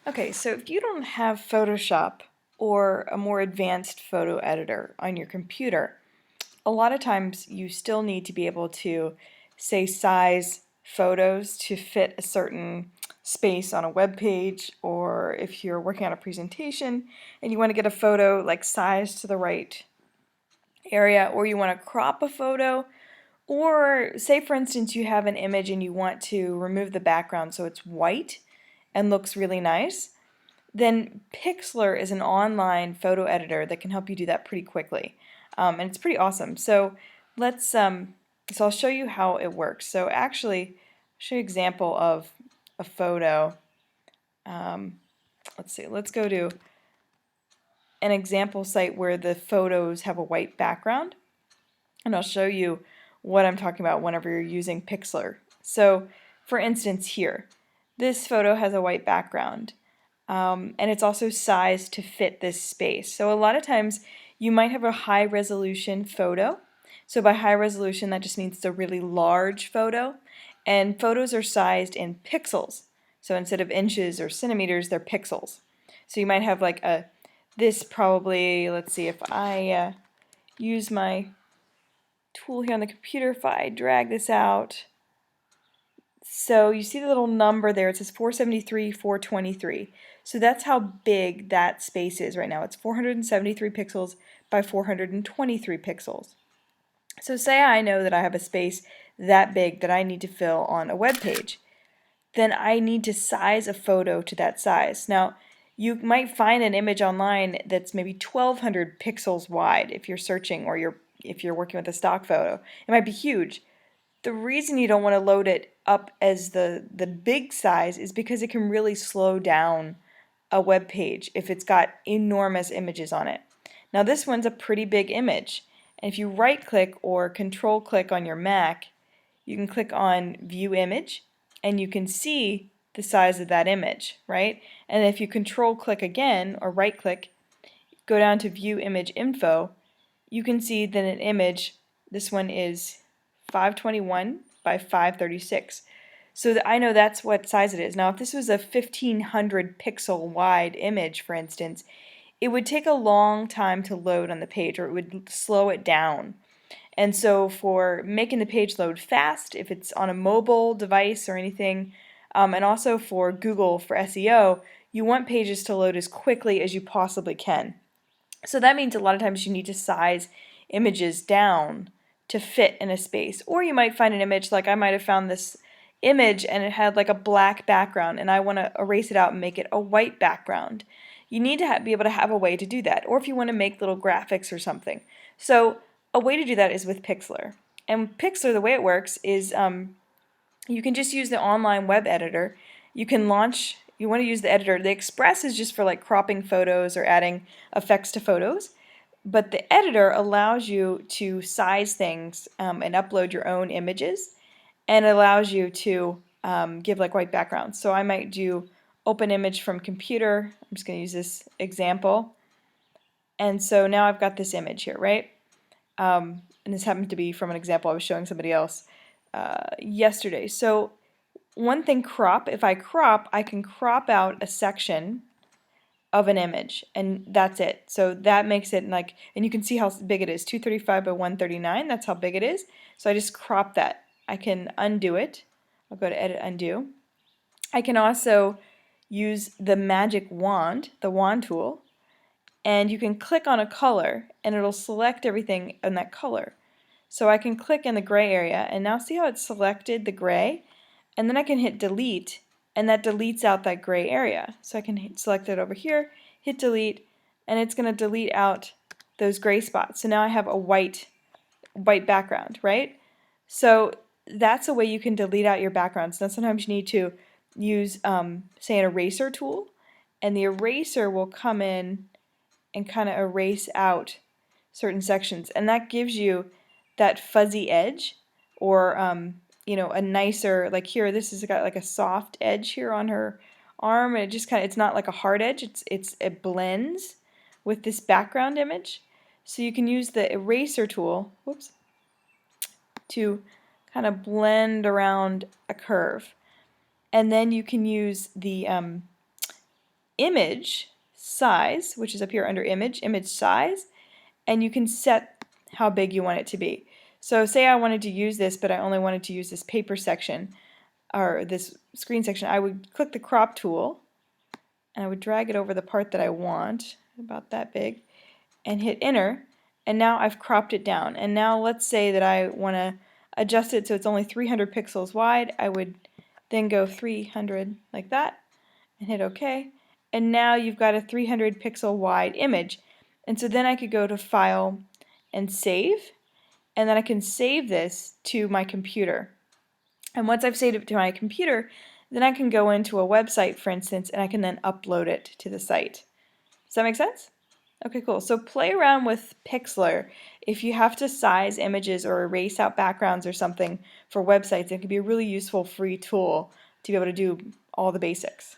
Okay, so if you don't have Photoshop or a more advanced photo editor on your computer, a lot of times you still need to be able to, say, size photos to fit a certain space on a web page, or if you're working on a presentation and you want to get a photo like sized to the right area, or you want to crop a photo, or say for instance you have an image and you want to remove the background so it's white and looks really nice, then Pixlr is an online photo editor that can help you do that pretty quickly. And it's pretty awesome. So I'll show you how it works. So actually, I'll show you an example of a photo. Um, let's see, let's go to an example site where the photos have a white background, and I'll show you what I'm talking about whenever you're using Pixlr. So for instance here, this photo has a white background. And it's also sized to fit this space. So a lot of times you might have a high resolution photo. So by high resolution, that just means it's a really large photo. And photos are sized in pixels. So instead of inches or centimeters, they're pixels. So you might have like this probably, let's see, if I use my tool here on the computer, if I drag this out, so you see the little number there, it says 473, 423. So that's how big that space is right now. It's 473 pixels by 423 pixels. So say I know that I have a space that big that I need to fill on a web page. Then I need to size a photo to that size. Now, you might find an image online that's maybe 1200 pixels wide if you're searching, or if you're working with a stock photo. It might be huge. The reason you don't want to load it up as the big size is because it can really slow down a web page if it's got enormous images on it. Now this one's a pretty big image, and if you right click or control click on your Mac, you can click on View Image and you can see the size of that image, right? And if you control click again or right click, go down to View Image Info, you can see that an image, this one is 521 by 536. So that I know that's what size it is. Now if this was a 1500 pixel wide image, for instance, it would take a long time to load on the page, or it would slow it down. And so for making the page load fast, if it's on a mobile device or anything, and also for Google for SEO, you want pages to load as quickly as you possibly can. So that means a lot of times you need to size images down to fit in a space. Or you might find an image, like I might have found this image and it had like a black background and I want to erase it out and make it a white background. You need to be able to have a way to do that. Or if you want to make little graphics or something. So a way to do that is with Pixlr. And Pixlr, the way it works is you can just use the online web editor. You can launch, you want to use the editor. The Express is just for like cropping photos or adding effects to photos. But the editor allows you to size things and upload your own images, and it allows you to give like white backgrounds. So I might do open image from computer. I'm just going to use this example. And so now I've got this image here, right? And this happened to be from an example I was showing somebody else yesterday. So one thing, crop, if I crop, I can crop out a section of an image, and that's it. So that makes it like, and you can see how big it is, 235 by 139, that's how big it is. So I just crop that. I can undo it. I'll go to Edit, Undo. I can also use the magic wand, the wand tool, and you can click on a color and it'll select everything in that color. So I can click in the gray area, and now see how it's selected the gray? And then I can hit delete, and that deletes out that gray area. So I can select it over here, hit delete, and it's going to delete out those gray spots. So now I have a white background, right? So that's a way you can delete out your backgrounds. Now sometimes you need to use, say, an eraser tool, and the eraser will come in and kind of erase out certain sections, and that gives you that fuzzy edge, or you know, a nicer, like here this has got like a soft edge here on her arm, and it just kind of, it's not like a hard edge, it blends with this background image. So you can use the eraser tool, whoops, to kind of blend around a curve, and then you can use the image size, which is up here under image size, and you can set how big you want it to be. So say I wanted to use this, but I only wanted to use this paper section, or this screen section. I would click the crop tool, and I would drag it over the part that I want, about that big, and hit enter, and now I've cropped it down. And now let's say that I want to adjust it so it's only 300 pixels wide. I would then go 300 like that, and hit OK. And now you've got a 300 pixel wide image. And so then I could go to File and Save, and then I can save this to my computer. And once I've saved it to my computer, then I can go into a website, for instance, and I can then upload it to the site. Does that make sense? Okay, cool. So play around with Pixlr. If you have to size images or erase out backgrounds or something for websites, it can be a really useful free tool to be able to do all the basics.